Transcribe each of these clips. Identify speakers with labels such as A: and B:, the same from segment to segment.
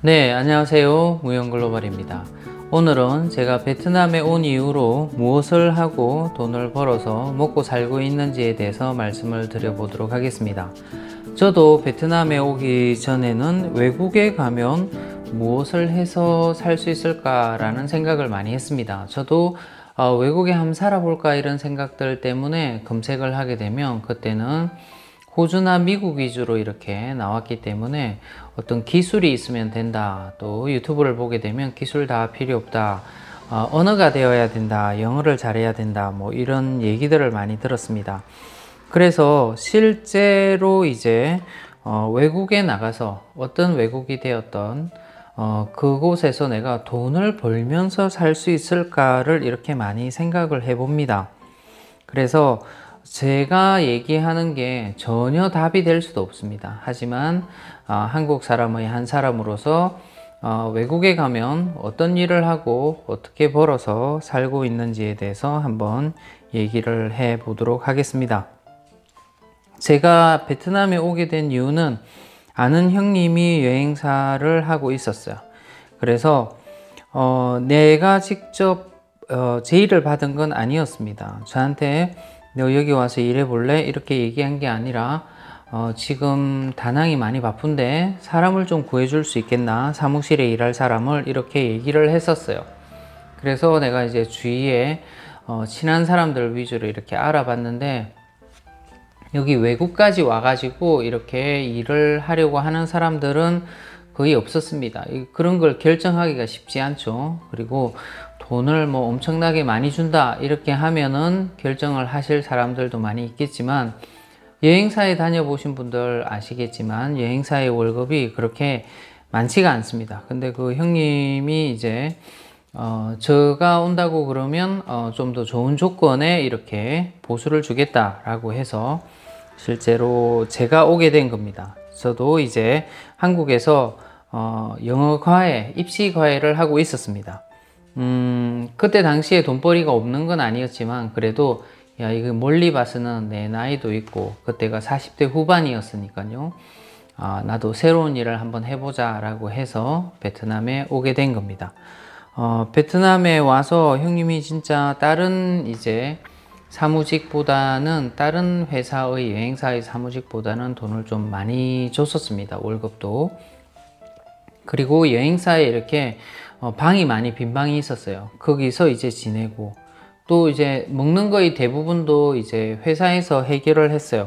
A: 네, 안녕하세요. 무형글로벌입니다. 오늘은 제가 베트남에 온 이후로 무엇을 하고 돈을 벌어서 먹고 살고 있는지에 대해서 말씀을 드려보도록 하겠습니다. 저도 베트남에 오기 전에는 외국에 가면 무엇을 해서 살 수 있을까라는 생각을 많이 했습니다. 저도 외국에 한번 살아볼까 이런 생각들 때문에 검색을 하게 되면 그때는 호주나 미국 위주로 이렇게 나왔기 때문에 어떤 기술이 있으면 된다, 또 유튜브를 보게 되면 기술 다 필요 없다, 언어가 되어야 된다, 영어를 잘해야 된다, 뭐 이런 얘기들을 많이 들었습니다. 그래서 실제로 이제 외국에 나가서 어떤 외국이 되었던 그곳에서 내가 돈을 벌면서 살 수 있을까를 이렇게 많이 생각을 해 봅니다. 그래서 제가 얘기하는 게 전혀 답이 될 수도 없습니다. 하지만 한국 사람의 한 사람으로서 외국에 가면 어떤 일을 하고 어떻게 벌어서 살고 있는지에 대해서 한번 얘기를 해 보도록 하겠습니다. 제가 베트남에 오게 된 이유는 아는 형님이 여행사를 하고 있었어요. 그래서 내가 직접 제의를 받은 건 아니었습니다. 저한테 너 여기 와서 일해 볼래? 이렇게 얘기한 게 아니라 지금 다낭이 많이 바쁜데 사람을 좀 구해줄 수 있겠나? 사무실에 일할 사람을 이렇게 얘기를 했었어요. 그래서 내가 이제 주위에 친한 사람들 위주로 이렇게 알아봤는데 여기 외국까지 와가지고 이렇게 일을 하려고 하는 사람들은 거의 없었습니다. 그런 걸 결정하기가 쉽지 않죠. 그리고 돈을 뭐 엄청나게 많이 준다 이렇게 하면은 결정을 하실 사람들도 많이 있겠지만, 여행사에 다녀보신 분들 아시겠지만 여행사의 월급이 그렇게 많지가 않습니다. 근데 그 형님이 이제 제가 온다고 그러면 좀 더 좋은 조건에 이렇게 보수를 주겠다라고 해서 실제로 제가 오게 된 겁니다. 저도 이제 한국에서 영어 과외, 입시 과외를 하고 있었습니다. 그때 당시에 돈벌이가 없는 건 아니었지만 그래도 야, 이거 멀리 봐서는 내 나이도 있고 그때가 40대 후반이었으니까요. 나도 새로운 일을 한번 해보자 라고 해서 베트남에 오게 된 겁니다. 베트남에 와서 형님이 진짜 다른 이제 사무직보다는, 다른 회사의 여행사의 사무직보다는 돈을 좀 많이 줬었습니다. 월급도. 그리고 여행사에 이렇게 방이 많이 빈 방이 있었어요. 거기서 이제 지내고, 또 이제 먹는 거의 대부분도 이제 회사에서 해결을 했어요.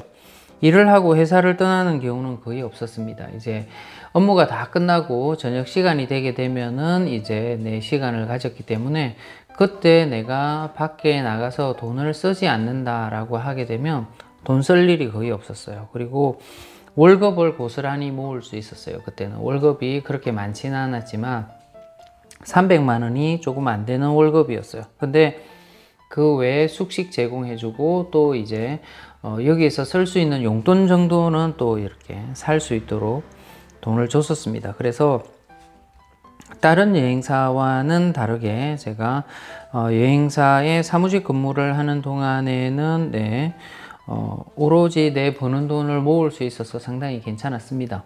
A: 일을 하고 회사를 떠나는 경우는 거의 없었습니다. 이제 업무가 다 끝나고 저녁 시간이 되게 되면은 이제 내 시간을 가졌기 때문에 그때 내가 밖에 나가서 돈을 쓰지 않는다라고 하게 되면 돈 쓸 일이 거의 없었어요. 그리고 월급을 고스란히 모을 수 있었어요. 그때는 월급이 그렇게 많지는 않았지만 300만 원이 조금 안 되는 월급이었어요. 근데 그 외에 숙식 제공해주고 또 이제 여기에서 쓸 수 있는 용돈 정도는 또 이렇게 살 수 있도록 돈을 줬었습니다. 그래서 다른 여행사와는 다르게 제가 여행사에 사무직 근무를 하는 동안에는 오로지 내 버는 돈을 모을 수 있어서 상당히 괜찮았습니다.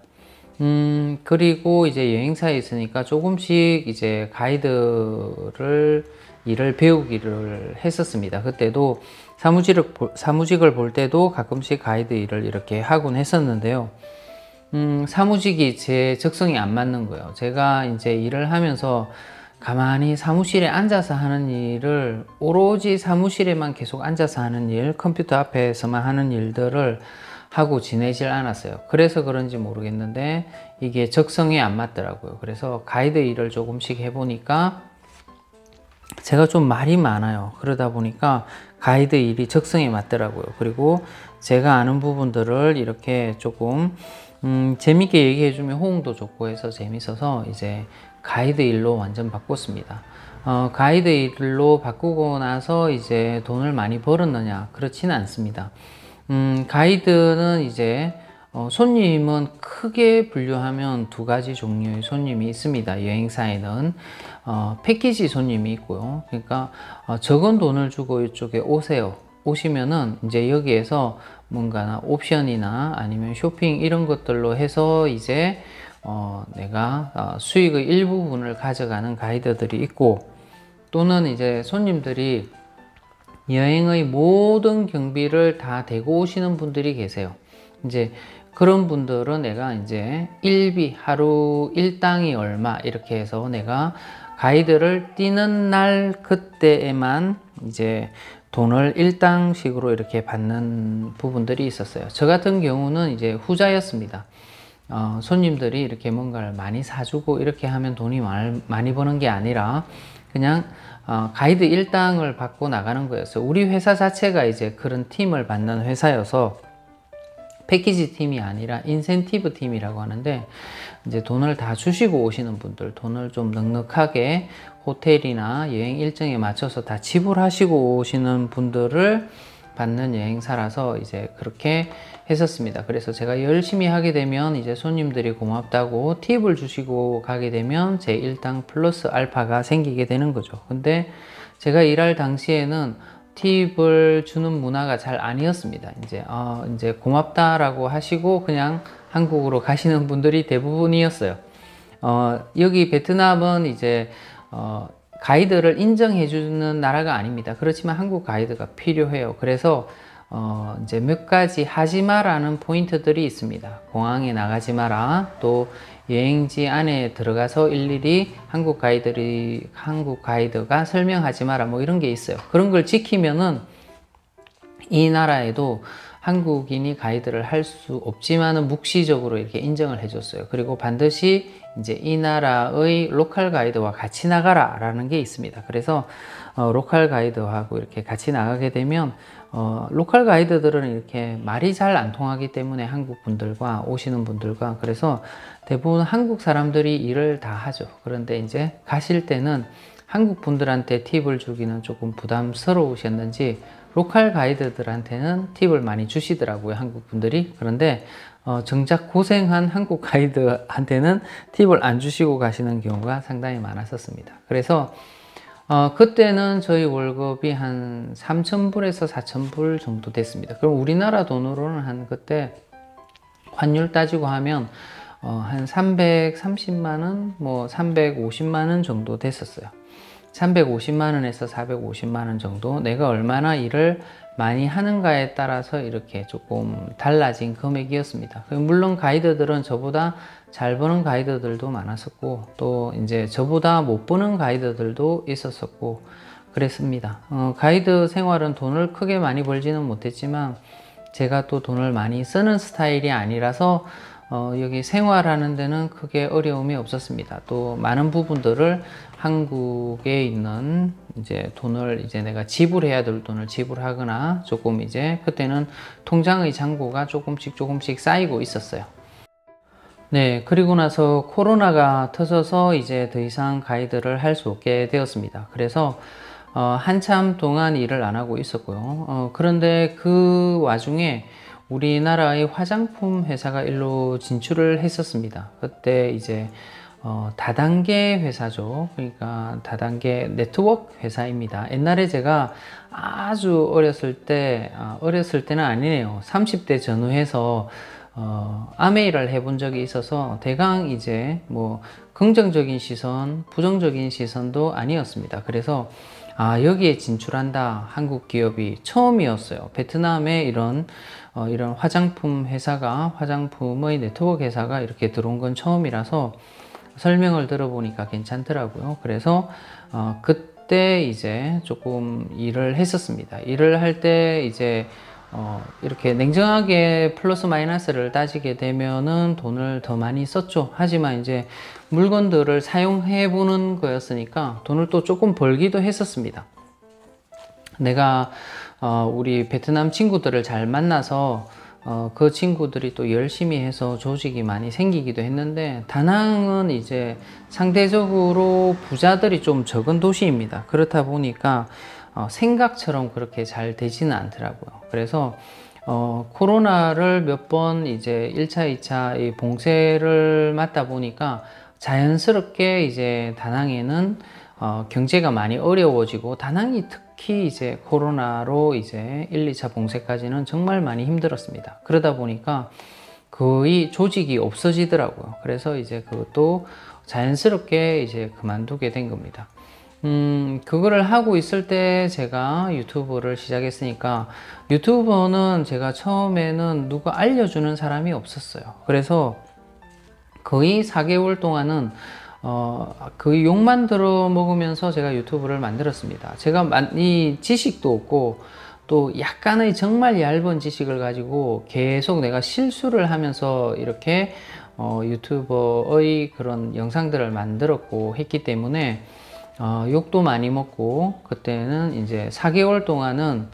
A: 그리고 이제 여행사에 있으니까 조금씩 이제 가이드를 일을 배우기를 했었습니다. 그때도 사무직을 볼 때도 가끔씩 가이드 일을 이렇게 하곤 했었는데요. 사무직이 제 적성이 안 맞는 거예요. 제가 이제 일을 하면서 가만히 사무실에 앉아서 하는 일을, 오로지 사무실에만 계속 앉아서 하는 일, 컴퓨터 앞에서만 하는 일들을 하고 지내질 않았어요. 그래서 그런지 모르겠는데 이게 적성에 안 맞더라고요. 그래서 가이드 일을 조금씩 해보니까 제가 좀 말이 많아요. 그러다 보니까 가이드 일이 적성에 맞더라고요. 그리고 제가 아는 부분들을 이렇게 조금 재밌게 얘기해주면 호응도 좋고 해서 재밌어서 이제 가이드 일로 완전 바꿨습니다. 가이드 일로 바꾸고 나서 이제 돈을 많이 벌었느냐? 그렇지는 않습니다. 가이드는 이제 손님은 크게 분류하면 두 가지 종류의 손님이 있습니다. 여행사에는 패키지 손님이 있고요. 그러니까 적은 돈을 주고 이쪽에 오세요. 오시면은 이제 여기에서 뭔가 옵션이나 아니면 쇼핑 이런 것들로 해서 이제 내가 수익의 일부분을 가져가는 가이드들이 있고, 또는 이제 손님들이 여행의 모든 경비를 다 대고 오시는 분들이 계세요. 이제 그런 분들은 내가 이제 일비, 하루 일당이 얼마 이렇게 해서 내가 가이드를 뛰는 날 그때에만 이제 돈을 일당식으로 이렇게 받는 부분들이 있었어요. 저 같은 경우는 이제 후자였습니다. 손님들이 이렇게 뭔가를 많이 사주고 이렇게 하면 돈이 많이 버는 게 아니라 그냥 가이드 일당을 받고 나가는 거였어요. 우리 회사 자체가 이제 그런 팀을 받는 회사여서 패키지 팀이 아니라 인센티브 팀이라고 하는데, 이제 돈을 다 주시고 오시는 분들, 돈을 좀 넉넉하게 호텔이나 여행 일정에 맞춰서 다 지불하시고 오시는 분들을 받는 여행사라서 이제 그렇게 했었습니다. 그래서 제가 열심히 하게 되면 이제 손님들이 고맙다고 팁을 주시고 가게 되면 제 일당 플러스 알파가 생기게 되는 거죠. 근데 제가 일할 당시에는 팁을 주는 문화가 잘 아니었습니다. 이제 고맙다라고 하시고 그냥 한국으로 가시는 분들이 대부분이었어요. 여기 베트남은 이제 가이드를 인정해 주는 나라가 아닙니다. 그렇지만 한국 가이드가 필요해요. 그래서 이제 몇 가지 하지 마라는 포인트들이 있습니다. 공항에 나가지 마라, 또 여행지 안에 들어가서 일일이 한국 가이드가 설명하지 마라, 뭐 이런 게 있어요. 그런 걸 지키면은 이 나라에도 한국인이 가이드를 할 수 없지만은 묵시적으로 이렇게 인정을 해줬어요. 그리고 반드시 이제 이 나라의 로컬 가이드와 같이 나가라 라는 게 있습니다. 그래서 로컬 가이드하고 이렇게 같이 나가게 되면 로컬 가이드들은 이렇게 말이 잘 안 통하기 때문에 한국 분들과 오시는 분들과, 그래서 대부분 한국 사람들이 일을 다 하죠. 그런데 이제 가실 때는 한국 분들한테 팁을 주기는 조금 부담스러우셨는지 로컬 가이드들한테는 팁을 많이 주시더라고요, 한국 분들이. 그런데 정작 고생한 한국 가이드한테는 팁을 안 주시고 가시는 경우가 상당히 많았었습니다. 그래서 그때는 저희 월급이 한 3,000불에서 4,000불 정도 됐습니다. 그럼 우리나라 돈으로는 한 그때 환율 따지고 하면 한 330만원, 뭐 350만원 정도 됐었어요. 350만원에서 450만원 정도, 내가 얼마나 일을 많이 하는가에 따라서 이렇게 조금 달라진 금액이었습니다. 물론 가이드들은 저보다 잘 버는 가이드들도 많았었고, 또 이제 저보다 못 버는 가이드들도 있었었고 그랬습니다. 가이드 생활은 돈을 크게 많이 벌지는 못했지만 제가 또 돈을 많이 쓰는 스타일이 아니라서 여기 생활하는 데는 크게 어려움이 없었습니다. 또 많은 부분들을 한국에 있는 이제 돈을 이제 내가 지불해야 될 돈을 지불하거나, 조금 이제 그때는 통장의 잔고가 조금씩 쌓이고 있었어요. 네, 그리고 나서 코로나가 터져서 이제 더 이상 가이드를 할 수 없게 되었습니다. 그래서 한참 동안 일을 안 하고 있었고요. 그런데 그 와중에 우리나라의 화장품 회사가 일로 진출을 했었습니다. 그때 이제 다단계 회사죠. 그러니까 다단계 네트워크 회사입니다. 옛날에 제가 아주 어렸을 때는 아니네요. 30대 전후해서 아메이를 해본 적이 있어서 대강 이제 뭐 긍정적인 시선, 부정적인 시선도 아니었습니다. 그래서 여기에 진출한다, 한국 기업이 처음이었어요. 베트남에 이런 화장품 회사가, 화장품의 네트워크 회사가 이렇게 들어온 건 처음이라서 설명을 들어보니까 괜찮더라고요. 그래서 그때 이제 조금 일을 했었습니다. 일을 할 때 이제 이렇게 냉정하게 플러스 마이너스를 따지게 되면은 돈을 더 많이 썼죠. 하지만 이제 물건들을 사용해 보는 거였으니까 돈을 또 조금 벌기도 했었습니다. 내가 우리 베트남 친구들을 잘 만나서 그 친구들이 또 열심히 해서 조직이 많이 생기기도 했는데, 다낭은 이제 상대적으로 부자들이 좀 적은 도시입니다. 그렇다 보니까 생각처럼 그렇게 잘 되지는 않더라고요. 그래서 코로나를 몇 번 이제 1차, 2차 이 봉쇄를 맞다 보니까 자연스럽게 이제 다낭에는 경제가 많이 어려워지고, 다낭이 특히 이제 코로나로 이제 1, 2차 봉쇄까지는 정말 많이 힘들었습니다. 그러다 보니까 거의 조직이 없어지더라고요. 그래서 이제 그것도 자연스럽게 이제 그만두게 된 겁니다. 그거를 하고 있을 때 제가 유튜브를 시작했으니까, 유튜버는 제가 처음에는 누가 알려주는 사람이 없었어요. 그래서 거의 4개월 동안은 그 욕만 들어 먹으면서 제가 유튜브를 만들었습니다. 제가 많이 지식도 없고 또 약간의 정말 얇은 지식을 가지고 계속 내가 실수를 하면서 이렇게 유튜버의 그런 영상들을 만들었고 했기 때문에 욕도 많이 먹고, 그때는 이제 4개월 동안은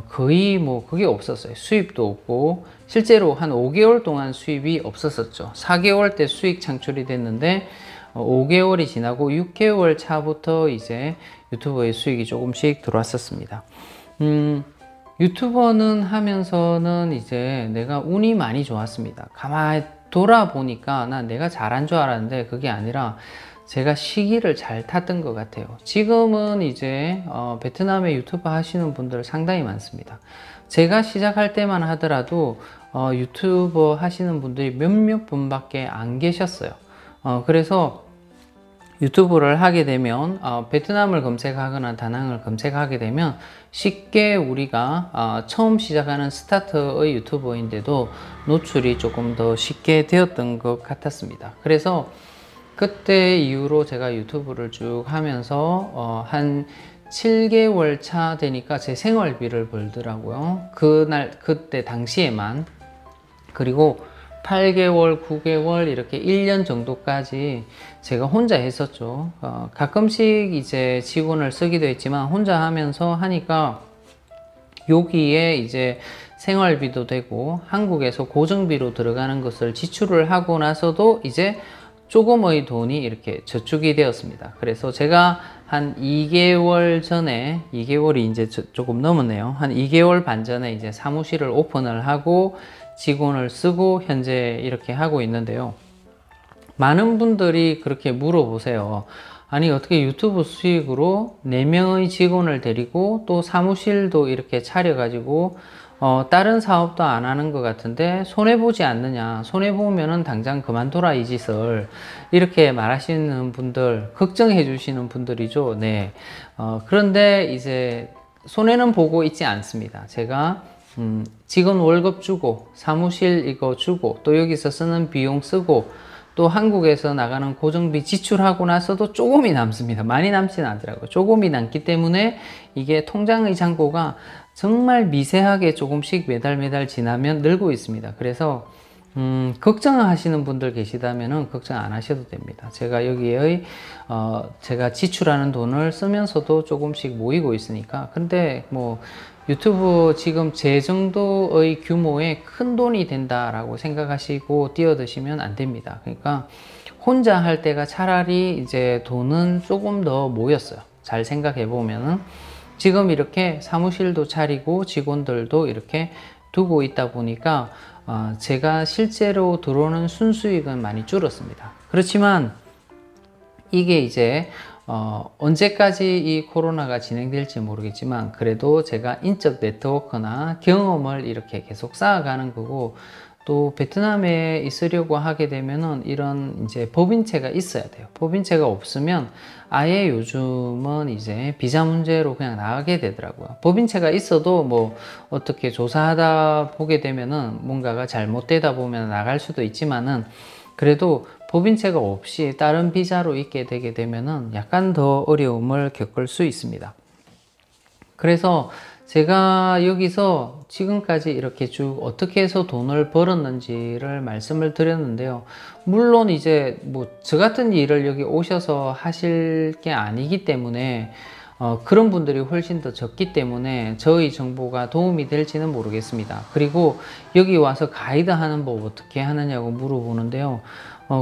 A: 거의 뭐 그게 없었어요. 수입도 없고, 실제로 한 5개월 동안 수입이 없었었죠. 4개월 때 수익 창출이 됐는데 5개월이 지나고 6개월 차부터 이제 유튜버의 수익이 조금씩 들어왔었습니다. 유튜버는 하면서는 이제 내가 운이 많이 좋았습니다. 가만히 돌아보니까 난 내가 잘한 줄 알았는데 그게 아니라 제가 시기를 잘 탔던 것 같아요. 지금은 이제 베트남에 유튜버 하시는 분들 상당히 많습니다. 제가 시작할 때만 하더라도 유튜버 하시는 분들이 몇몇 분밖에 안 계셨어요. 그래서 유튜브를 하게 되면 베트남을 검색하거나 다낭을 검색하게 되면 쉽게 우리가 처음 시작하는 스타트의 유튜버인데도 노출이 조금 더 쉽게 되었던 것 같았습니다. 그래서 그때 이후로 제가 유튜브를 쭉 하면서 한 7개월 차 되니까 제 생활비를 벌더라고요. 그때 당시에만. 그리고 8개월, 9개월 이렇게 1년 정도까지 제가 혼자 했었죠. 가끔씩 이제 직원을 쓰기도 했지만 혼자 하면서 하니까 여기에 이제 생활비도 되고 한국에서 고정비로 들어가는 것을 지출을 하고 나서도 이제 조금의 돈이 이렇게 저축이 되었습니다. 그래서 제가 한 2개월 전에, 2개월이 이제 조금 넘었네요. 한 2개월 반 전에 이제 사무실을 오픈을 하고 직원을 쓰고 현재 이렇게 하고 있는데요. 많은 분들이 그렇게 물어보세요. 아니, 어떻게 유튜브 수익으로 4명의 직원을 데리고 또 사무실도 이렇게 차려가지고 다른 사업도 안 하는 것 같은데 손해보지 않느냐, 손해보면은 당장 그만둬라 이 짓을, 이렇게 말하시는 분들, 걱정해 주시는 분들이죠. 네. 그런데 이제 손해는 보고 있지 않습니다. 제가 직원 월급 주고 사무실 이거 주고 또 여기서 쓰는 비용 쓰고 또 한국에서 나가는 고정비 지출하고 나서도 조금이 남습니다. 많이 남지는 않더라고요. 조금이 남기 때문에 이게 통장의 잔고가 정말 미세하게 조금씩 매달 지나면 늘고 있습니다. 그래서 걱정하시는 분들 계시다면 걱정 안 하셔도 됩니다. 제가 여기에 제가 지출하는 돈을 쓰면서도 조금씩 모이고 있으니까. 근데 뭐 유튜브 지금 제 정도의 규모의 큰 돈이 된다라고 생각하시고 뛰어드시면 안 됩니다. 그러니까 혼자 할 때가 차라리 이제 돈은 조금 더 모였어요. 잘 생각해 보면은 지금 이렇게 사무실도 차리고 직원들도 이렇게 두고 있다 보니까 제가 실제로 들어오는 순수익은 많이 줄었습니다. 그렇지만 이게 이제 언제까지 이 코로나가 진행될지 모르겠지만 그래도 제가 인적 네트워크나 경험을 이렇게 계속 쌓아가는 거고, 또 베트남에 있으려고 하게 되면은 이런 이제 법인체가 있어야 돼요. 법인체가 없으면 아예 요즘은 이제 비자 문제로 그냥 나가게 되더라고요. 법인체가 있어도 뭐 어떻게 조사하다 보게 되면은 뭔가가 잘못되다 보면 나갈 수도 있지만은, 그래도 법인체가 없이 다른 비자로 있게 되게 되면은 약간 더 어려움을 겪을 수 있습니다. 그래서 제가 여기서 지금까지 이렇게 쭉 어떻게 해서 돈을 벌었는지를 말씀을 드렸는데요. 물론 이제 뭐 저 같은 일을 여기 오셔서 하실 게 아니기 때문에 그런 분들이 훨씬 더 적기 때문에 저희 정보가 도움이 될지는 모르겠습니다. 그리고 여기 와서 가이드 하는 법 어떻게 하느냐고 물어보는데요.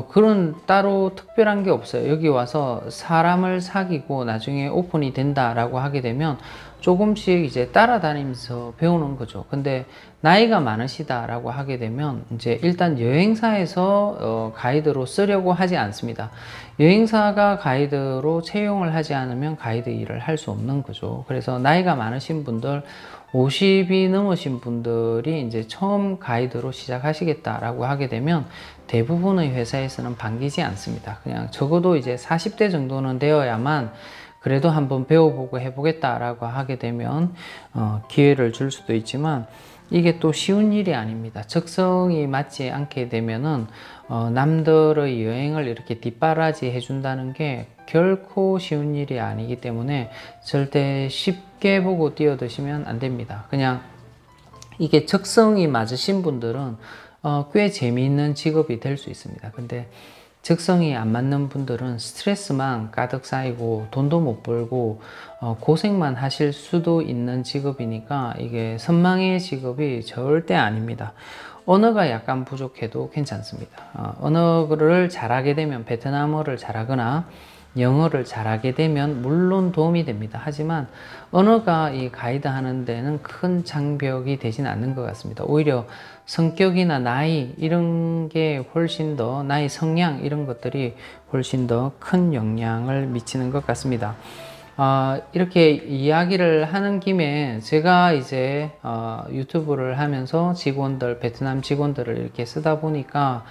A: 그런 따로 특별한 게 없어요. 여기 와서 사람을 사귀고 나중에 오픈이 된다라고 하게 되면 조금씩 이제 따라다니면서 배우는 거죠. 근데 나이가 많으시다라고 하게 되면 이제 일단 여행사에서 가이드로 쓰려고 하지 않습니다. 여행사가 가이드로 채용을 하지 않으면 가이드 일을 할 수 없는 거죠. 그래서 나이가 많으신 분들, 50이 넘으신 분들이 이제 처음 가이드로 시작하시겠다라고 하게 되면 대부분의 회사에서는 반기지 않습니다. 그냥 적어도 이제 40대 정도는 되어야만 그래도 한번 배워보고 해보겠다라고 하게 되면 기회를 줄 수도 있지만, 이게 또 쉬운 일이 아닙니다. 적성이 맞지 않게 되면은 남들의 여행을 이렇게 뒷바라지 해준다는 게 결코 쉬운 일이 아니기 때문에 절대 쉽게 보고 뛰어드시면 안 됩니다. 그냥 이게 적성이 맞으신 분들은 꽤 재미있는 직업이 될 수 있습니다. 근데 적성이 안 맞는 분들은 스트레스만 가득 쌓이고 돈도 못 벌고 고생만 하실 수도 있는 직업이니까 이게 선망의 직업이 절대 아닙니다. 언어가 약간 부족해도 괜찮습니다. 언어를 잘하게 되면, 베트남어를 잘하거나 영어를 잘하게 되면 물론 도움이 됩니다. 하지만 언어가 이 가이드 하는 데는 큰 장벽이 되진 않는 것 같습니다. 오히려 성격이나 나이 이런 게 훨씬 더, 나이, 성향 이런 것들이 훨씬 더 큰 영향을 미치는 것 같습니다. 이렇게 이야기를 하는 김에 제가 이제 유튜브를 하면서 직원들, 베트남 직원들을 이렇게 쓰다 보니까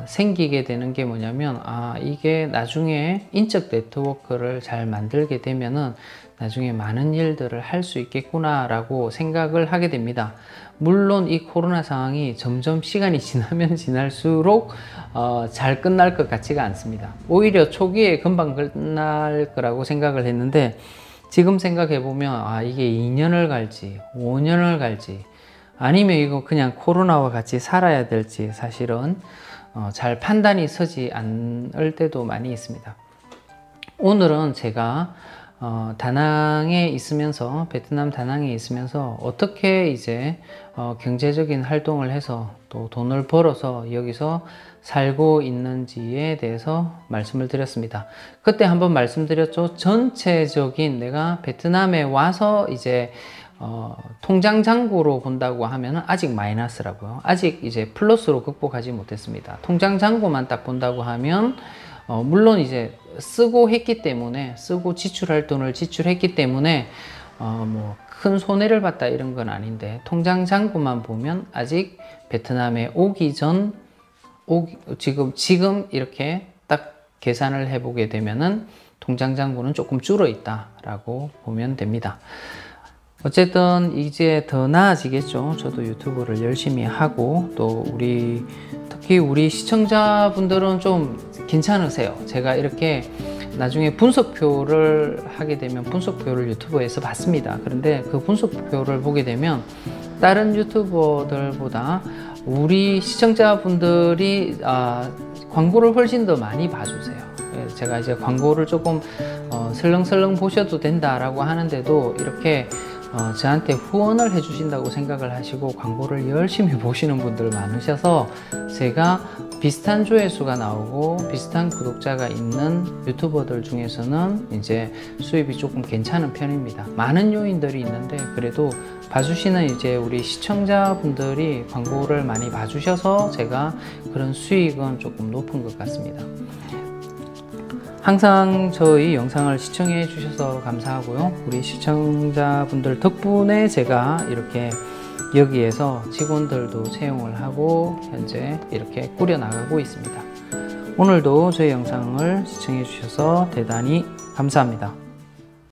A: 생기게 되는 게 뭐냐면, 이게 나중에 인적 네트워크를 잘 만들게 되면은 나중에 많은 일들을 할 수 있겠구나 라고 생각을 하게 됩니다. 물론 이 코로나 상황이 점점 시간이 지나면 지날수록 잘 끝날 것 같지가 않습니다. 오히려 초기에 금방 끝날 거라고 생각을 했는데, 지금 생각해 보면 이게 2년을 갈지 5년을 갈지 아니면 이거 그냥 코로나와 같이 살아야 될지 사실은 잘 판단이 서지 않을 때도 많이 있습니다. 오늘은 제가 다낭에 있으면서, 베트남 다낭에 있으면서 어떻게 이제 경제적인 활동을 해서 또 돈을 벌어서 여기서 살고 있는지에 대해서 말씀을 드렸습니다. 그때 한번 말씀드렸죠. 전체적인, 내가 베트남에 와서 이제 통장 잔고로 본다고 하면 아직 마이너스라고요. 아직 이제 플러스로 극복하지 못했습니다. 통장 잔고만 딱 본다고 하면 물론 이제 쓰고 했기 때문에, 쓰고 지출할 돈을 지출했기 때문에 뭐 큰 손해를 봤다 이런 건 아닌데, 통장 잔고만 보면 아직 베트남에 오기 전, 지금 이렇게 딱 계산을 해보게 되면은 통장 잔고는 조금 줄어 있다라고 보면 됩니다. 어쨌든 이제 더 나아지겠죠. 저도 유튜브를 열심히 하고, 또 특히 우리 시청자분들은 좀 괜찮으세요. 제가 이렇게 나중에 분석표를 하게 되면 분석표를 유튜브에서 봤습니다. 그런데 그 분석표를 보게 되면 다른 유튜버들보다 우리 시청자분들이 광고를 훨씬 더 많이 봐주세요. 제가 이제 광고를 조금 설렁설렁 보셔도 된다라고 하는데도 이렇게 저한테 후원을 해주신다고 생각을 하시고 광고를 열심히 보시는 분들 많으셔서, 제가 비슷한 조회수가 나오고 비슷한 구독자가 있는 유튜버들 중에서는 이제 수입이 조금 괜찮은 편입니다. 많은 요인들이 있는데 그래도 봐주시는 이제 우리 시청자분들이 광고를 많이 봐주셔서 제가 그런 수익은 조금 높은 것 같습니다. 항상 저희 영상을 시청해 주셔서 감사하고요. 우리 시청자분들 덕분에 제가 이렇게 여기에서 직원들도 채용을 하고 현재 이렇게 꾸려나가고 있습니다. 오늘도 저희 영상을 시청해 주셔서 대단히 감사합니다.